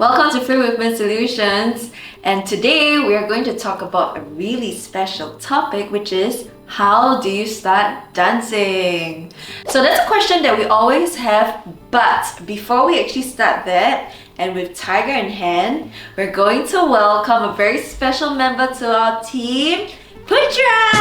Welcome to Free Movement Solutions, and today we are going to talk about a really special topic, which is how do you start dancing? So that's a question that we always have, but before we actually start that, and with Tiger in hand, we're going to welcome a very special member to our team, Putra!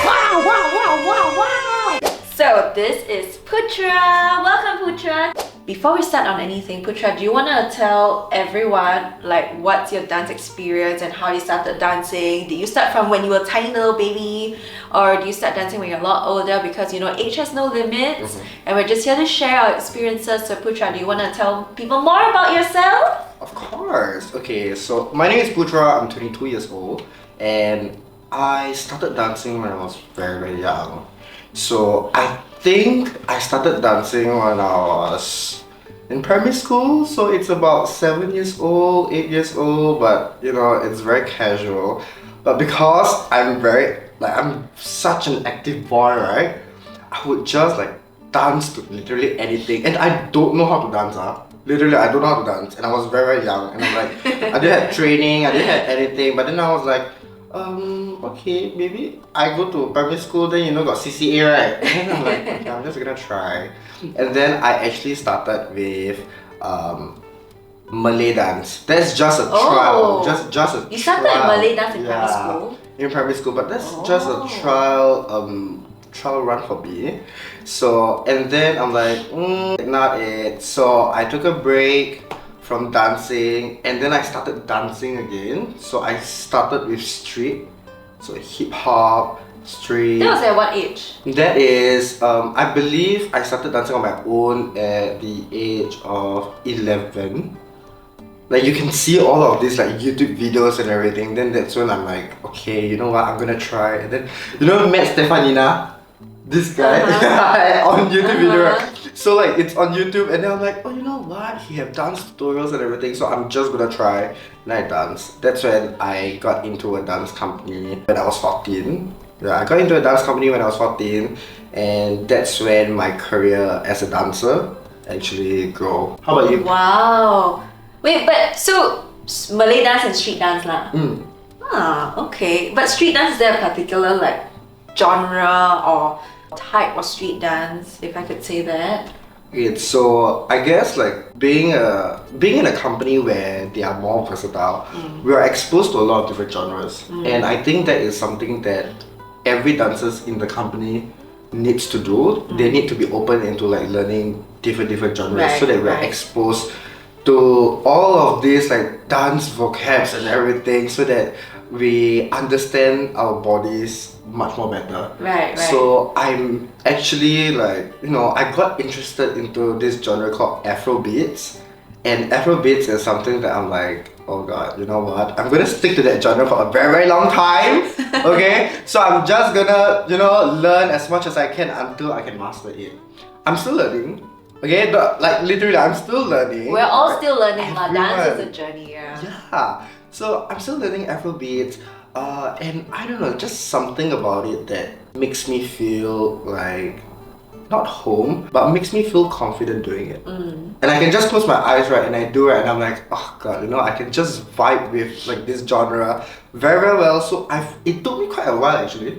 Wow, wow, wow, wow, wow! So this is Putra. Welcome, Putra. Before we start on anything, Putra, do you want to tell everyone like what's your dance experience and how you started dancing? Did you start from when you were a tiny little baby, or do you start dancing when you're a lot older? Because you know age has no limits, and we're just here to share our experiences. So Putra, do you want to tell people more about yourself? Of course. Okay, so my name is Putra. I'm 22 years old, and I started dancing when I was very, very young. So I think I started dancing when I was in primary school. So it's about 7 years old, 8 years old, but you know, it's very casual. But because I'm such an active boy, right? I would just like dance to literally anything, and I don't know how to dance. Literally, I don't know how to dance, and I was very, very young, and I'm like, I didn't have training, I didn't have anything. But then I was like, okay, maybe I go to primary school, then you know got CCA, right? And then I'm like, okay, I'm just gonna try. And then I actually started with Malay dance. That's just a trial. Just a trial. You started Malay dance in primary school? In primary school, but that's just a trial run for me. So, and then I'm like, not it. So I took a break from dancing, and then I started dancing again. So I started with street, so hip hop, street. That was at what age? That is, I believe I started dancing on my own at the age of 11. Like you can see all of these like YouTube videos and everything. Then that's when I'm like, okay, you know what, I'm gonna try. And then, you know, Matt Stefanina, this guy on YouTube video. So like it's on YouTube, and then I'm like, oh, you know what? He have dance tutorials and everything, so I'm just gonna try. And I dance. That's when I got into a dance company when I was 14. Yeah, I got into a dance company when I was 14, and that's when my career as a dancer actually grew. How about you? Wow. Wait, but so Malay dance and street dance lah. Okay. But street dance, is there a particular like genre or type of street dance, if I could say that? So I guess like being in a company where they are more versatile, we are exposed to a lot of different genres, and I think that is something that every dancers in the company needs to do. They need to be open into like learning different genres, so that we're exposed to all of these like dance vocabs and everything, so that we understand our bodies much more better. Right. So I'm actually like, you know, I got interested into this genre called Afrobeats, and Afrobeats is something that I'm like, oh god, you know what, I'm gonna stick to that genre for a very, very long time. Okay, so I'm just gonna, you know, learn as much as I can until I can master it. I'm still learning. Okay, but like literally I'm still learning. We're all still learning. Dance is a journey. Yeah. So I'm still learning Afrobeats, and I don't know, just something about it that makes me feel like, not home, but makes me feel confident doing it. And I can just close my eyes, right, and I do it, and I'm like, oh god, you know, I can just vibe with like this genre very, very well. So it took me quite a while actually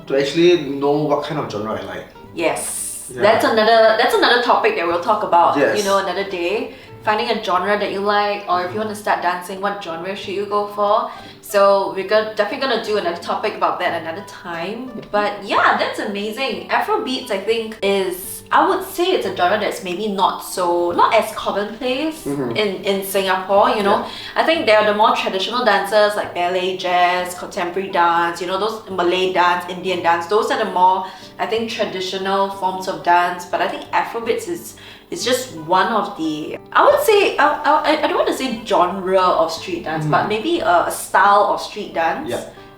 to actually know what kind of genre I like. Yes. Yeah. That's another topic that we'll talk about, yes, you know, another day. Finding a genre that you like, or if you want to start dancing, what genre should you go for? So we're definitely gonna do another topic about that another time. But yeah, that's amazing. Afrobeats, I think, I would say it's a genre that's maybe not as commonplace in Singapore, you know. I think there are the more traditional dancers like ballet, jazz, contemporary dance, you know, those Malay dance, Indian dance, those are the more, I think, traditional forms of dance. But I think Afrobeats is just one of the, I would say, I don't want to say genre of street dance, but maybe a style of street dance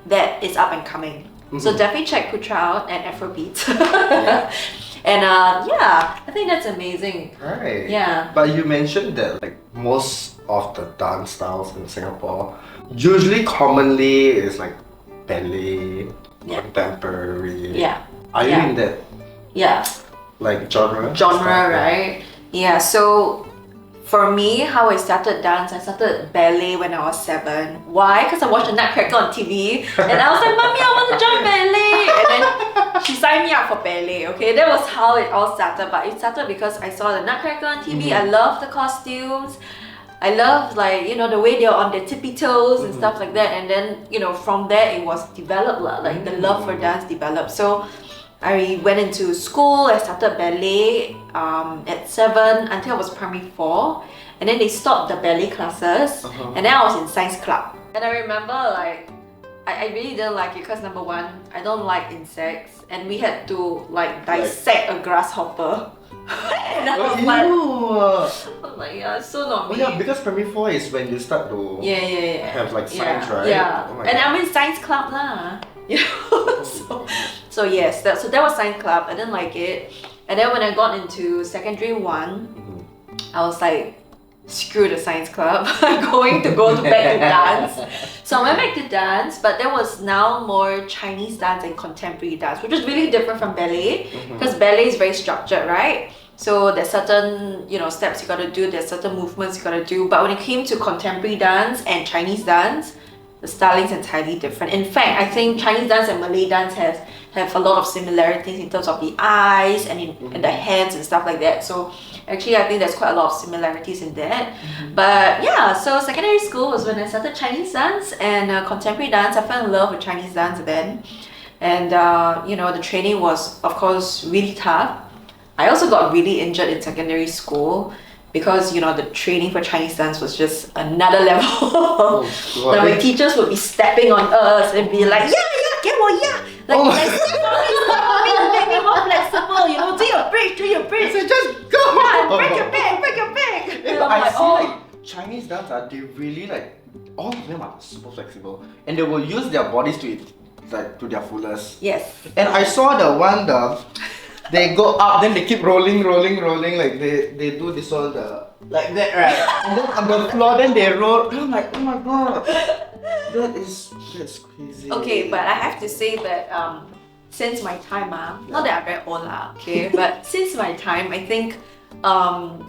that is up and coming. So definitely check Putra out and Afrobeats. And I think that's amazing. Right. Yeah. But you mentioned that like most of the dance styles in Singapore usually commonly is like ballet, contemporary. Yeah. Are you in that like genre? Right? Yeah. So for me, how I started dance, I started ballet when I was 7. Why? Because I watched the Nutcracker on TV and I was like, Mommy, I want to join ballet. And then she signed me up for ballet, okay? That was how it all started. But it started because I saw the Nutcracker on TV. I loved the costumes. I loved, like, you know, the way they're on their tippy toes and stuff like that. And then, you know, from there it was developed, like the love for dance developed. So I went into school, I started ballet at 7 until I was primary 4. And then they stopped the ballet classes. And then I was in science club. And I remember, like, I really didn't like it because number one, I don't like insects. And we had to, like, dissect a grasshopper. And I was like, yeah, it's so not me. Oh yeah, because primary 4 is when you start to have like science, right? Yeah, oh and I'm in science club lah. So yes, that was science club. I didn't like it. And then when I got into secondary 1, I was like, screw the science club. I'm going to go back to dance. So I went back to dance, but there was now more Chinese dance and contemporary dance, which is really different from ballet, because ballet is very structured, right? So there's certain, you know, steps you gotta do, there's certain movements you gotta do. But when it came to contemporary dance and Chinese dance, the styling's entirely different. In fact, I think Chinese dance and Malay dance have a lot of similarities in terms of the eyes and in the hands and stuff like that. So actually, I think there's quite a lot of similarities in that. But yeah, so secondary school was when I started Chinese dance and contemporary dance. I fell in love with Chinese dance then. And you know, the training was, of course, really tough. I also got really injured in secondary school because, you know, the training for Chinese dance was just another level. Like my teachers would be stepping on us and be like, get more, like step on me, make me more flexible, you know, do your bridge. So just go! Yeah, break your back. Yeah, but I see like Chinese dance, they really like, all of them are super flexible and they will use their bodies to their fullest. Yes. And I saw the one, they go up, then they keep rolling, like they do this one, like that, right? And then on the floor, then they roll. And I'm like, oh my god, that's crazy. Okay, but I have to say that since my time, not that I'm very old, okay, but since my time, I think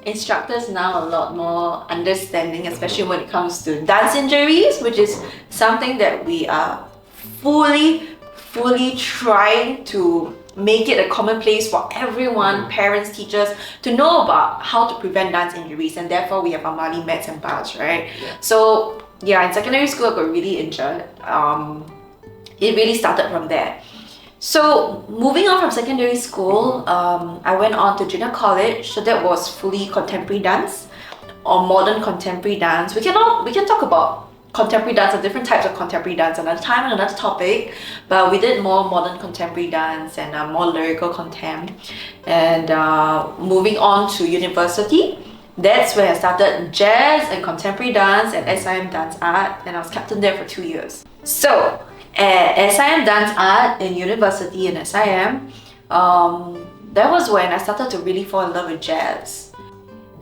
instructors now are a lot more understanding, especially when it comes to dance injuries, which is something that we are fully trying to make it a commonplace for everyone, parents, teachers, to know about how to prevent dance injuries, and therefore we have Amali mats and bars, right? So yeah, in secondary school I got really injured. It really started from there. So moving on from secondary school, I went on to junior college. So that was fully contemporary dance or modern contemporary dance. We can talk about contemporary dance or different types of contemporary dance another time and another topic, but we did more modern contemporary dance and more lyrical contem. And moving on to university, that's where I started jazz and contemporary dance at SIM Dance Art, and I was captain there for 2 years. So at SIM Dance Art in university in SIM, that was when I started to really fall in love with jazz.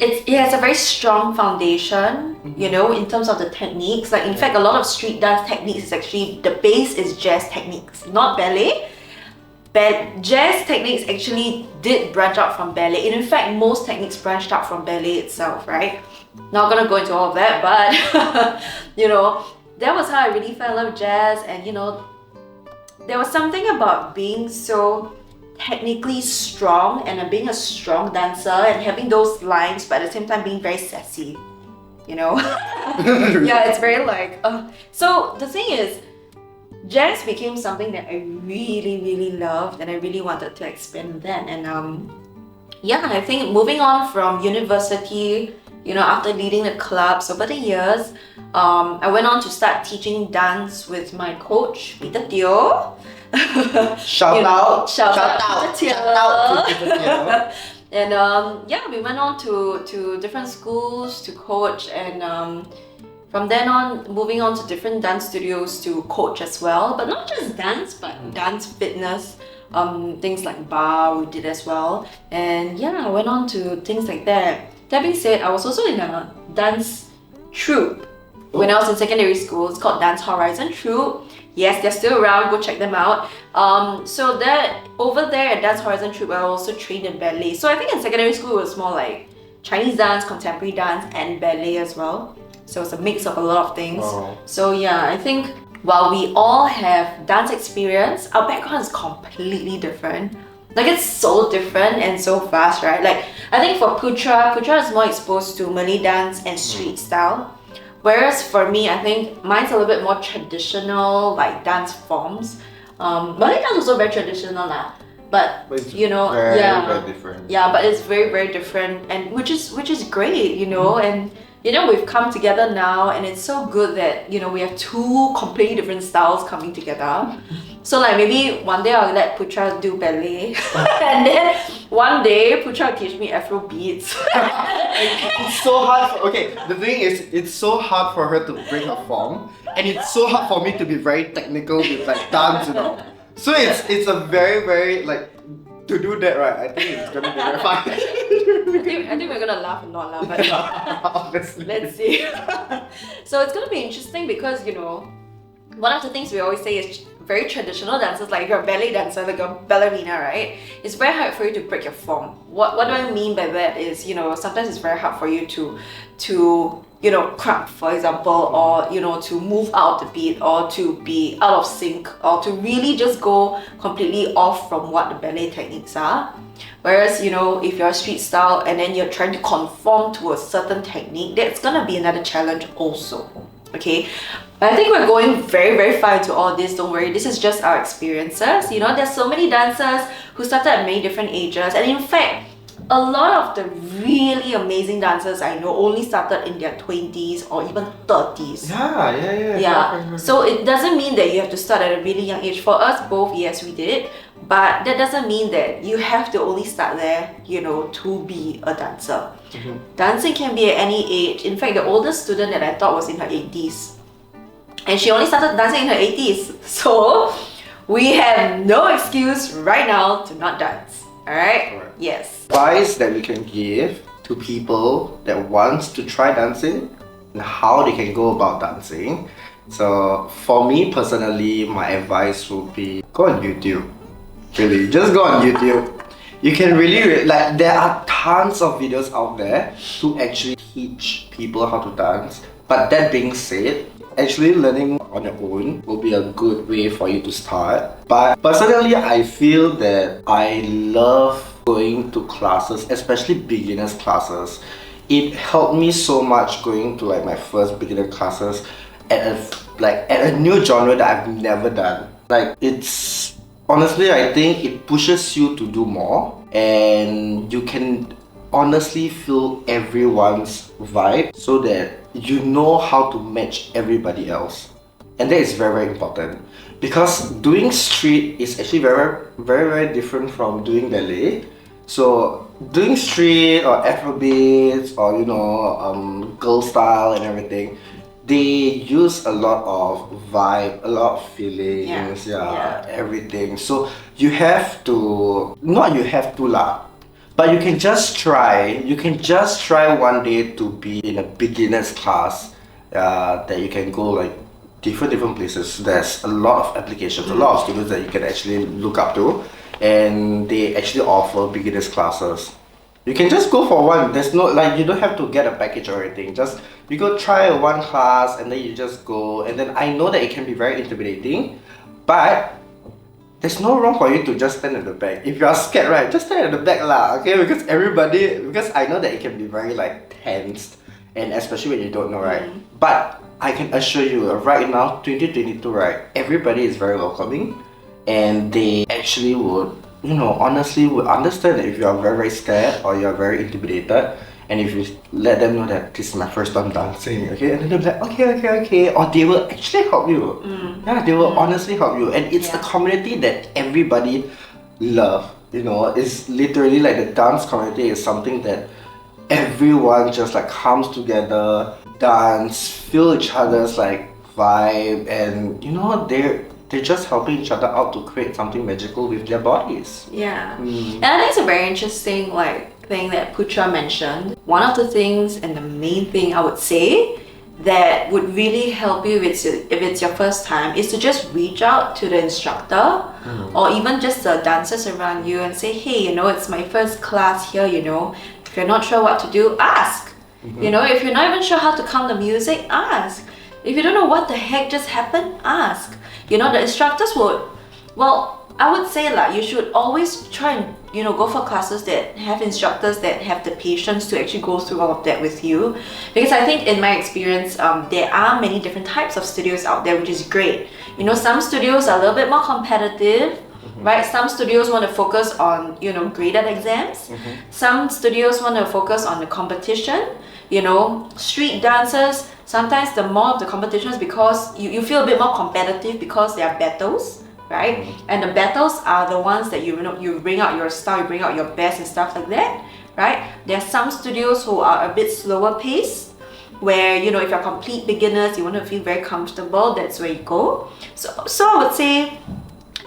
It has a very strong foundation, you know, in terms of the techniques. Like, in fact, a lot of street dance techniques is actually, the base is jazz techniques, not ballet. But jazz techniques actually did branch out from ballet. And in fact, most techniques branched out from ballet itself, right? Not gonna go into all of that, but you know, that was how I really fell in love with jazz. And you know, there was something about being so technically strong and being a strong dancer and having those lines, but at the same time being very sassy, you know. Yeah, it's very like so the thing is, jazz became something that I really loved and I really wanted to expand then. And yeah, I think moving on from university, you know, after leading the clubs over the years, I went on to start teaching dance with my coach, Peter Teo. Shout out to Peter Teo. And yeah, we went on to different schools to coach, and from then on, moving on to different dance studios to coach as well. But not just dance, but dance fitness, things like bar we did as well. And yeah, I went on to things like that. That being said, I was also in a dance troupe when I was in secondary school. It's called Dance Horizon Troupe. Yes, they're still around, go check them out. So that over there at Dance Horizon Troupe, I also trained in ballet. So I think in secondary school it was more like Chinese dance, contemporary dance, and ballet as well. So it's a mix of a lot of things. Wow. So yeah, I think while we all have dance experience, our background is completely different. Like it's so different and so vast, right? Like I think for Putra is more exposed to Malay dance and street style. Whereas for me, I think mine's a little bit more traditional, like dance forms. Malay dance is also very traditional lah. But it's you know, very, yeah, very different. yeah, but it's very, very different, and which is great, you know, and you know we've come together now, and it's so good that you know we have two completely different styles coming together. So like maybe one day I'll let Putra do ballet, and then one day Putra will teach me Afro beats. It's so hard for, okay, the thing is, it's so hard for her to bring her form, and it's so hard for me to be very technical with like dance, you know. So it's a very, very like, to do that right, I think it's gonna be very fun. I think we're gonna laugh a lot lah, but Obviously. let's see. So it's gonna be interesting because you know, one of the things we always say is very traditional dances, like if you're a ballet dancer, like a ballerina, right? It's very hard for you to break your form. What do I mean by that is, you know, sometimes it's very hard for you to you know, crump, for example, or you know, to move out of the beat, or to be out of sync, or to really just go completely off from what the ballet techniques are. Whereas, you know, if you're a street style and then you're trying to conform to a certain technique, that's gonna be another challenge also. Okay, but I think we're going very, very far into all this. Don't worry, this is just our experiences. You know, there's so many dancers who started at many different ages, and in fact, a lot of the really amazing dancers I know only started in their 20s or even 30s. Yeah. So it doesn't mean that you have to start at a really young age. For us both, yes, we did, but that doesn't mean that you have to only start there, you know, to be a dancer. Dancing can be at any age. In fact, the oldest student that I taught was in her 80s, and she only started dancing in her 80s. So we have no excuse right now to not dance. Alright? Correct. Yes. Advice that we can give to people that wants to try dancing and how they can go about dancing. So for me personally, my advice would be go on YouTube. Really, just go on YouTube. You can really, like, there are tons of videos out there to actually teach people how to dance. But that being said, actually learning on your own will be a good way for you to start. But personally, I feel that I love going to classes, especially beginners classes. It helped me so much going to like my first beginner classes at a new genre that I've never done. Like, it's honestly, I think it pushes you to do more, and you can honestly feel everyone's vibe so that you know how to match everybody else. And that is very, very important, because doing street is actually very, very, very different from doing ballet. So doing street or Afrobeats or, you know, girl style and everything, they use a lot of vibe, a lot of feelings, everything. So you have to, not you have to lah, but you can just try one day to be in a beginner's class, that you can go like different places. There's a lot of applications, a lot of students that you can actually look up to, and they actually offer beginners classes. You can just go for one. There's no, like, you don't have to get a package or anything. Just you go try one class and then you just go. And then I know that it can be very intimidating, but there's no wrong for you to just stand at the back. If you are scared, right, just stand at the back lah, okay? Because I know that it can be very like tense, and especially when you don't know, right? But I can assure you, right now, 2022, right, everybody is very welcoming, and they actually would, you know, honestly would understand that if you are very, very scared or you are very intimidated, and if you let them know that this is my first time dancing, okay, and then they'll be like, okay, or they will actually help you. Yeah, they will honestly help you, and it's a community that everybody love. You know, it's literally like the dance community is something that everyone just like comes together, dance, feel each other's like vibe, and you know, they're just helping each other out to create something magical with their bodies. Yeah. And I think it's a very interesting thing that Putra mentioned. One of the things, and the main thing I would say, that would really help you if it's your first time, is to just reach out to the instructor or even just the dancers around you and say, hey, you know, it's my first class here, you know, if you're not sure what to do, ask. You know, if you're not even sure how to calm the music, ask. If you don't know what the heck just happened, ask. You know, the instructors would, well, I would say like you should always try and, you know, go for classes that have instructors that have the patience to actually go through all of that with you. Because I think in my experience, there are many different types of studios out there, which is great. You know, some studios are a little bit more competitive, right? Some studios want to focus on, you know, graded exams. Some studios want to focus on the competition. You know, street dancers, sometimes the more of the competitions because you feel a bit more competitive because there are battles, right? And the battles are the ones that you bring out your style, you bring out your best and stuff like that, right? There are some studios who are a bit slower paced, where, you know, if you're complete beginners, you want to feel very comfortable, that's where you go. So I would say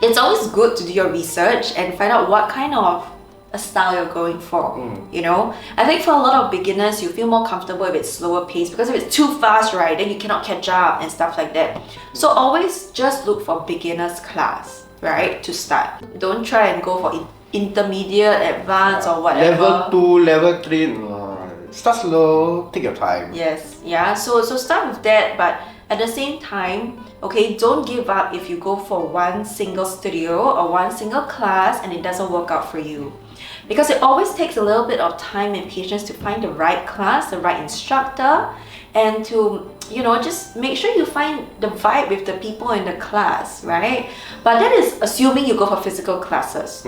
it's always good to do your research and find out what kind of a style you're going for. You know, I think for a lot of beginners, you feel more comfortable if it's slower pace, because if it's too fast, right, then you cannot catch up and stuff like that. So always just look for beginners class, right, to start. Don't try and go for intermediate, advanced, or whatever. Level 2, level 3, start slow, take your time. Yes, yeah, so start with that, but at the same time, okay, don't give up if you go for one single studio or one single class and it doesn't work out for you. Because it always takes a little bit of time and patience to find the right class, the right instructor, and to, you know, just make sure you find the vibe with the people in the class, right? But that is assuming you go for physical classes.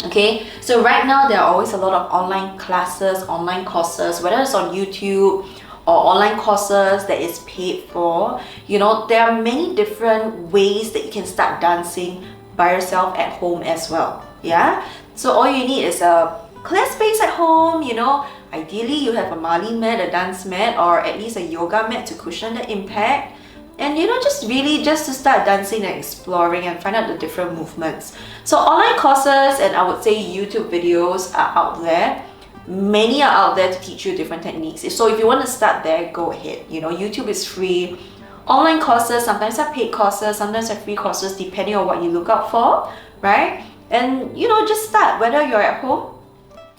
Okay, so right now there are always a lot of online classes, online courses, whether it's on YouTube or online courses that is paid for. You know, there are many different ways that you can start dancing by yourself at home as well. Yeah, so all you need is a clear space at home. You know, ideally you have a Mali mat, a dance mat, or at least a yoga mat to cushion the impact. And you know, just to start dancing and exploring and find out the different movements. So online courses and I would say YouTube videos are out there. Many are out there to teach you different techniques. So if you want to start there, go ahead. You know, YouTube is free. Online courses sometimes are paid courses, sometimes are free courses, depending on what you look out for, right? And you know, just start, whether you're at home.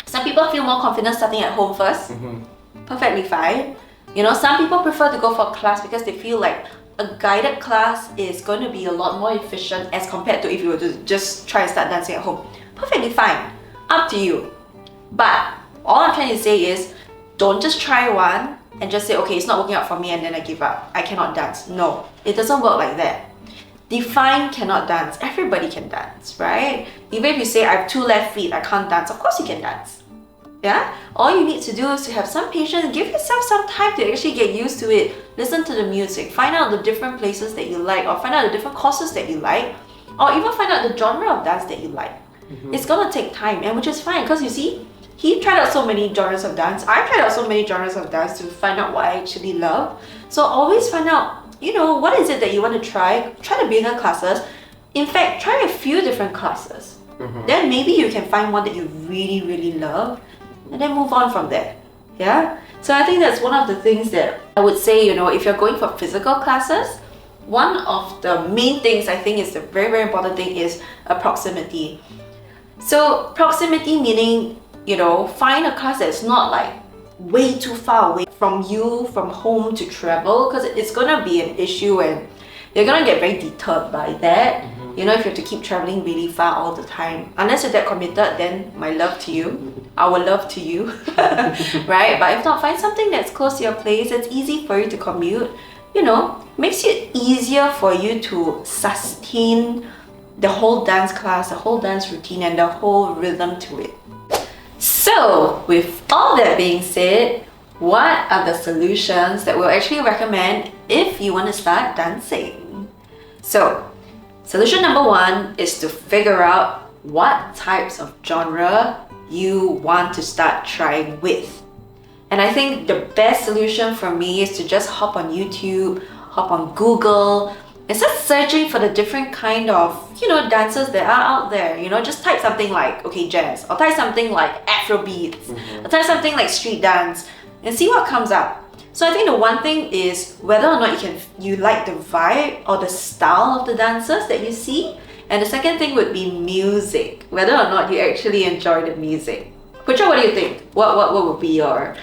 Some people feel more confident starting at home first. Perfectly fine. You know, some people prefer to go for a class because they feel like a guided class is going to be a lot more efficient as compared to if you were to just try and start dancing at home. Perfectly fine. Up to you. But all I'm trying to say is, don't just try one and just say, okay, it's not working out for me and then I give up. I cannot dance. No, it doesn't work like that. Define cannot dance. Everybody can dance, right? Even if you say, I have 2 left feet, I can't dance, of course you can dance. Yeah? All you need to do is to have some patience, give yourself some time to actually get used to it. Listen to the music, find out the different places that you like, or find out the different courses that you like, or even find out the genre of dance that you like. It's gonna take time, and which is fine, because you see, he tried out so many genres of dance. I tried out so many genres of dance to find out what I actually love. So always find out, you know, what is it that you want to try. Try the beginner classes. In fact, try a few different classes. Then maybe you can find one that you really, really love and then move on from there. Yeah? So I think that's one of the things that I would say, you know, if you're going for physical classes, one of the main things I think is the very, very important thing is proximity. So proximity meaning, you know, find a class that's not like way too far away from you, from home to travel, because it's gonna be an issue and you're gonna get very deterred by that. You know, if you have to keep traveling really far all the time. Unless you're that committed, then my love to you, our love to you, right? But if not, find something that's close to your place, it's easy for you to commute, you know, makes it easier for you to sustain the whole dance class, the whole dance routine, and the whole rhythm to it. So, with all that being said, what are the solutions that we'll actually recommend if you want to start dancing? So, solution number 1 is to figure out what types of genre you want to start trying with. And I think the best solution for me is to just hop on YouTube, hop on Google, and start searching for the different kind of, you know, dances that are out there. You know, just type something like, okay, jazz, or type something like Afrobeats, or type something like street dance, and see what comes up. So I think the one thing is whether or not you like the vibe or the style of the dancers that you see. And the second thing would be music, whether or not you actually enjoy the music. Putra, what do you think? What would be your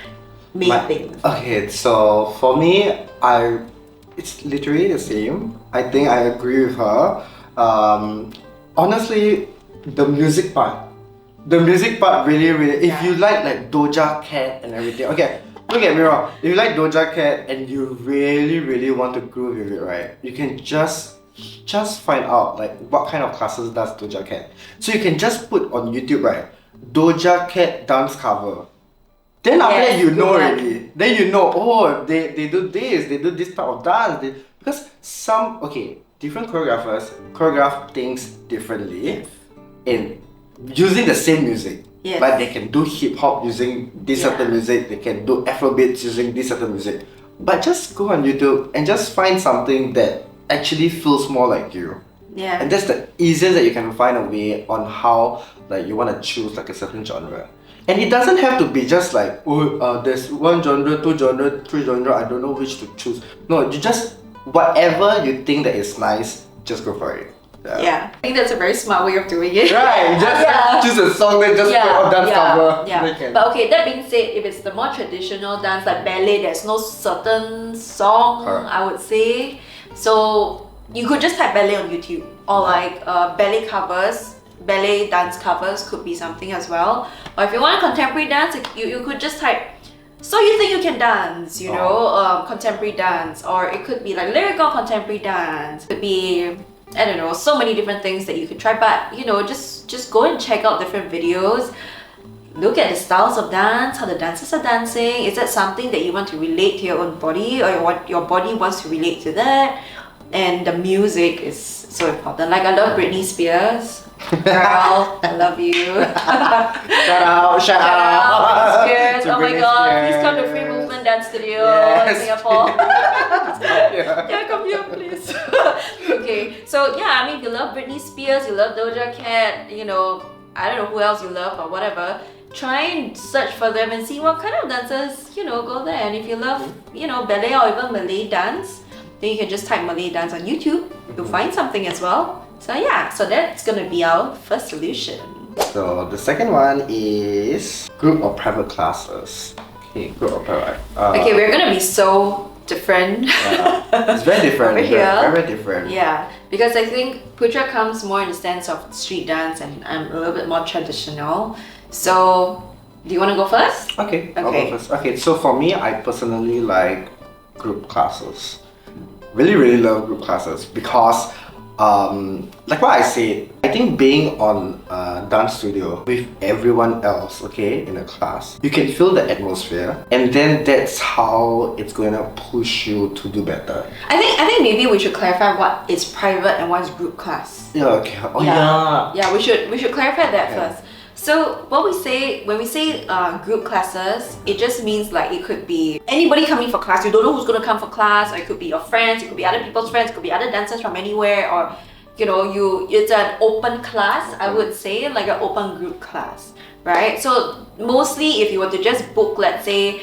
main thing? Okay, so for me, it's literally the same. I think I agree with her. Honestly, the music part. The music part really, really. If you like Doja Cat and everything, okay. Don't get me wrong. If you like Doja Cat and you really, really want to groove with it, right? You can just find out like what kind of classes does Doja Cat. So you can just put on YouTube, right? Doja Cat dance cover. Then after that you know already. Then you know, oh, they do this, they do this type of dance. Because different choreographers choreograph things differently in using the same music. Yes. Like they can do hip hop using this certain music, they can do Afrobeats using this certain music. But just go on YouTube and just find something that actually feels more like you. Yeah. And that's the easiest that you can find a way on how like you want to choose like a certain genre. And it doesn't have to be just like, there's one genre, two genre, three genre, I don't know which to choose. No, you just, whatever you think that is nice, just go for it. Yeah. I think that's a very smart way of doing it. Right, just choose a song, then just put on dance cover. Yeah. But okay, that being said, if it's the more traditional dance like ballet, there's no certain song, I would say. So you could just type ballet on YouTube, or like ballet covers, ballet dance covers could be something as well. Or if you want a contemporary dance, you could just type, so you think you can dance, you know, contemporary dance, or it could be like lyrical contemporary dance. It could be, I don't know, so many different things that you could try. But you know, just go and check out different videos. Look at the styles of dance, how the dancers are dancing. Is that something that you want to relate to your own body, or what your body wants to relate to that? And the music is so important. Like I love Britney Spears. Girl, I love you. Shout out. Spears. Oh my god, please come to Free Movement Dance Studio in Singapore. Yeah, come here please. Okay, so yeah, I mean, if you love Britney Spears, you love Doja Cat, you know, I don't know who else you love or whatever, try and search for them and see what kind of dancers, you know, go there. And if you love, you know, ballet or even Malay dance, then you can just type Malay dance on YouTube. You'll find something as well. So yeah, so that's gonna be our first solution. So the second one is group or private classes. Okay, group or private. Okay, we're gonna be so different. It's very different. Over here. Very different. Yeah, because I think Putra comes more in the sense of street dance and I'm a little bit more traditional. So, do you want to go first? Okay, I'll go first. Okay, so for me, I personally like group classes. Really love group classes because like what I said, I think being on a dance studio with everyone else, okay, in a class, you can feel the atmosphere, and then that's how it's going to push you to do better. I think maybe we should clarify what is private and what is group class. Yeah, okay. Yeah, we should clarify that first. So what we say when we say group classes, it just means like it could be anybody coming for class. You don't know who's going to come for class, or it could be your friends, it could be other people's friends, it could be other dancers from anywhere, or you know, it's an open class. I would say like an open group class, right? So mostly if you were to just book, let's say,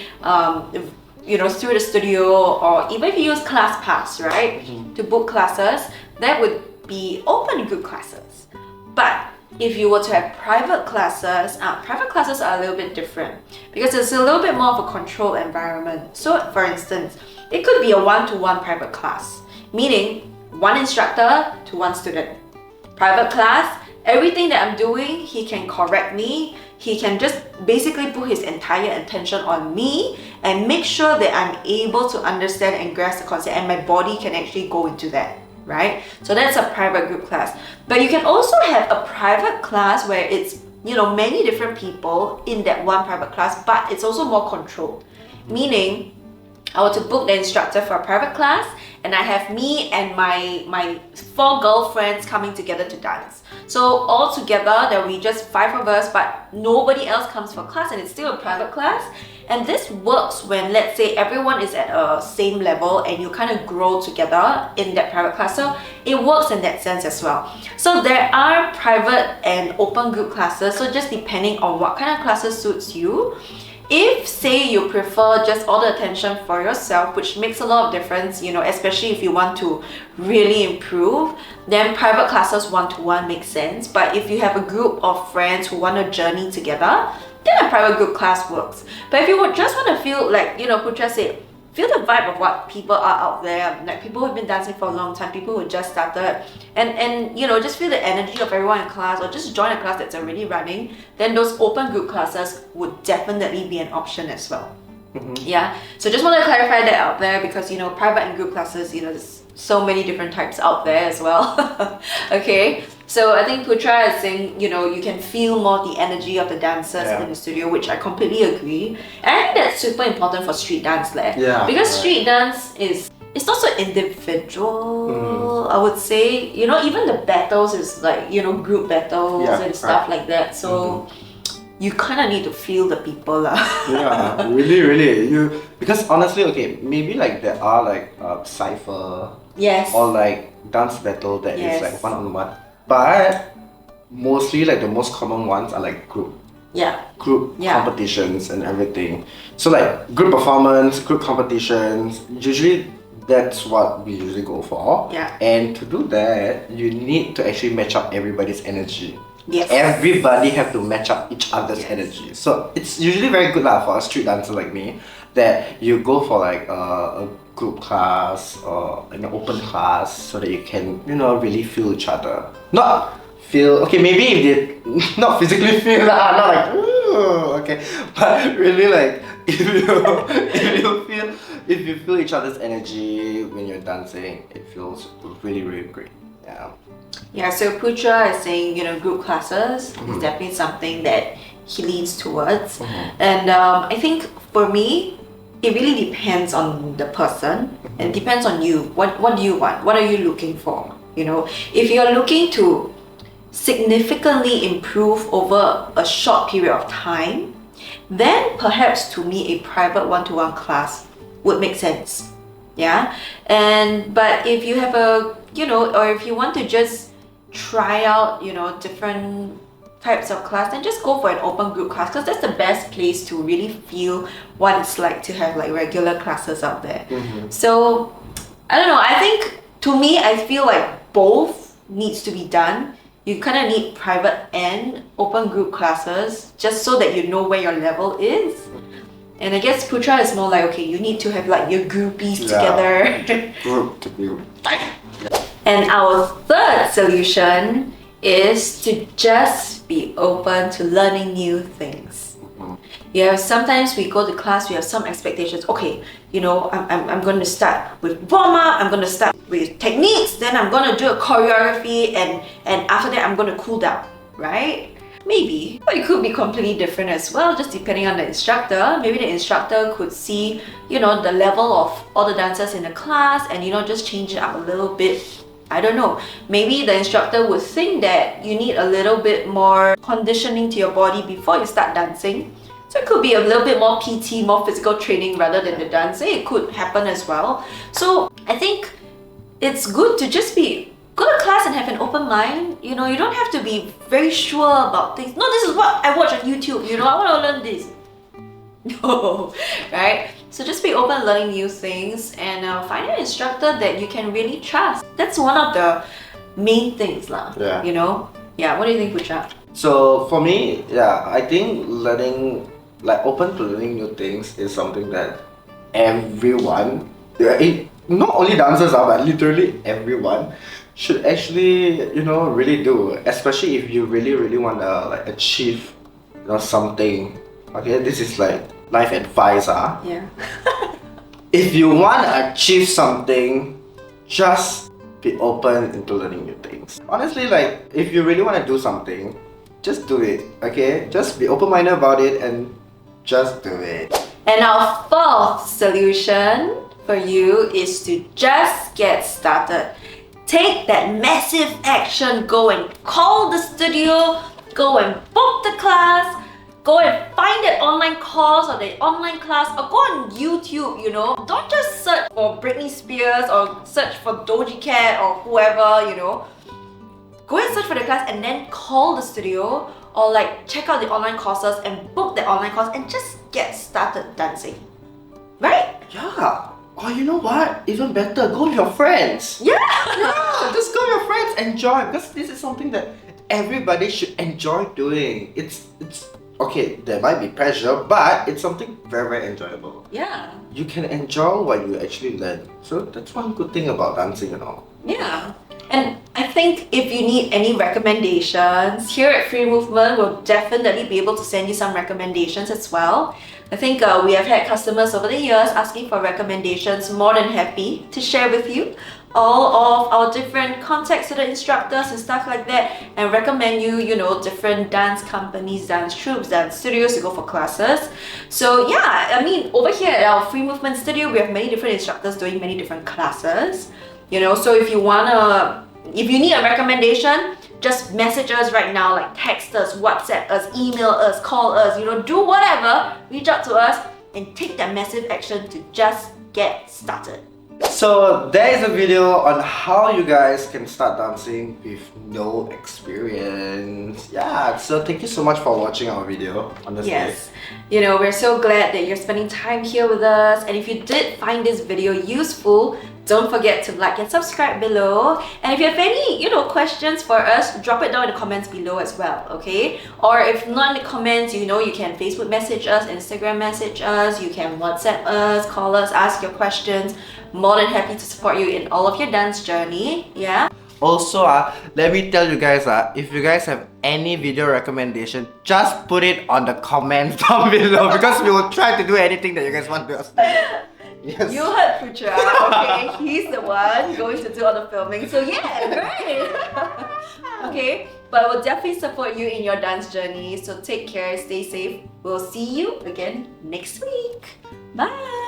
you know, through the studio, or even if you use ClassPass, right, to book classes, that would be open group classes. But if you were to have private classes are a little bit different because it's a little bit more of a controlled environment. So for instance, it could be a one-to-one private class, meaning one instructor to one student. Private class, everything that I'm doing, he can correct me. He can just basically put his entire attention on me and make sure that I'm able to understand and grasp the concept, and my body can actually go into that. Right? So that's a private group class. But you can also have a private class where it's, you know, many different people in that one private class, but it's also more controlled. Meaning, I were to book the instructor for a private class, and I have me and my 4 girlfriends coming together to dance. So all together, there will be just 5 of us, but nobody else comes for class, and it's still a private class. And this works when, let's say, everyone is at a same level and you kind of grow together in that private class. So it works in that sense as well. So there are private and open group classes. So just depending on what kind of classes suits you. If, say, you prefer just all the attention for yourself, which makes a lot of difference, you know, especially if you want to really improve, then private classes one-to-one makes sense. But if you have a group of friends who want to journey together, then a private group class works. But if you would just want to feel like, Putra said, feel the vibe of what people are out there, like people who've been dancing for a long time, people who just started, and just feel the energy of everyone in class, or just join a class that's already running, then those open group classes would definitely be an option as well. Yeah, so just want to clarify that out there, because private and group classes, there's so many different types out there as well. Okay, so I think Putra is saying, you can feel more the energy of the dancers in the studio, which I completely agree. And I think that's super important for street dance because street dance it's not so individual, I would say. Even the battles is like, group battles and stuff like that. So you kind of need to feel the people lah. Yeah, really. Because honestly, okay, maybe like there are like cypher or like dance battle that is like one-on-one, but mostly like the most common ones are like group competitions and everything. So like group performance, group competitions, usually that's what we usually go for. And to do that, you need to actually match up everybody's energy. Everybody have to match up each other's energy. So it's usually very good for a street dancer like me that you go for like a group class or an open class, so that you can really feel each other. Not feel, okay, maybe if they not physically feel not like ooh, okay, but really like if you feel each other's energy when you're dancing, it feels really great. Yeah, so Putra is saying, group classes is definitely something that he leans towards. And I think for me, it really depends on the person and depends on you. What do you want? What are you looking for? If you're looking to significantly improve over a short period of time, then perhaps to me a private one-to-one class would make sense. But if you have or if you want to just try out, different types of class, then just go for an open group class, because that's the best place to really feel what it's like to have like regular classes out there. So I don't know, I think to me, I feel like both needs to be done. You kind of need private and open group classes just so that you know where your level is. And I guess Putra is more like, okay, you need to have like your groupies together. Group to group. And our third solution is to just be open to learning new things. Sometimes we go to class, we have some expectations. Okay, I'm going to start with warm-up, I'm going to start with techniques, then I'm going to do a choreography, and after that I'm going to cool down, right? Maybe, but it could be completely different as well, just depending on the instructor. Maybe the instructor could see, the level of all the dancers in the class and, just change it up a little bit. I don't know. Maybe the instructor would think that you need a little bit more conditioning to your body before you start dancing. So it could be a little bit more PT, more physical training rather than the dancing. It could happen as well. So I think it's good to just go to class and have an open mind. You don't have to be very sure about things. No, this is what I watch on YouTube. I want to learn this. No, right? So just be open, learning new things, and find an instructor that you can really trust. That's one of the main things lah. What do you think, Putra? So for me, I think open to learning new things is something that everyone, not only dancers but literally everyone should actually really do, especially if you really want to achieve something. Okay, this is like life advice. If you want to achieve something, just be open into learning new things. Honestly, if you really want to do something, just do it. Okay, just be open-minded about it and just do it. And our fourth solution for you is to just get started. Take that massive action. Go and call the studio, go and book the class, go and find that online course or the online class, or go on YouTube, Don't just search for Britney Spears or search for Doja Cat or whoever, Go and search for the class and then call the studio, or check out the online courses and book the online course and just get started dancing. Right? Yeah. Or you know what? Even better, go with your friends. Yeah, just go with your friends, enjoy, because this is something that everybody should enjoy doing. It's okay, there might be pressure, but it's something very, very enjoyable. Yeah. You can enjoy what you actually learn. So that's one good thing about dancing and all. Yeah. And I think if you need any recommendations, here at Free Movement, we'll definitely be able to send you some recommendations as well. I think we have had customers over the years asking for recommendations, more than happy to share with you all of our different contacts to the instructors and stuff like that, and recommend you, different dance companies, dance troupes, dance studios to go for classes. So yeah, I mean, over here at our Free Movement studio, we have many different instructors doing many different classes. So if you need a recommendation, just message us right now, like text us, WhatsApp us, email us, call us, do whatever, reach out to us and take that massive action to just get started. So there is a video on how you guys can start dancing with no experience. Yeah, so thank you so much for watching our video, honestly. Yes, we're so glad that you're spending time here with us, and if you did find this video useful, don't forget to like and subscribe below. And if you have any, questions for us, drop it down in the comments below as well, okay? Or if not in the comments, you can Facebook message us, Instagram message us, you can WhatsApp us, call us, ask your questions. More than happy to support you in all of your dance journey, yeah? Also, let me tell you guys, if you guys have any video recommendation, just put it on the comments down below because we will try to do anything that you guys want us to do. Yes. You heard Putra, okay? He's the one going to do all the filming, so yeah, great! Okay, but we'll definitely support you in your dance journey, so take care, stay safe. We'll see you again next week. Bye!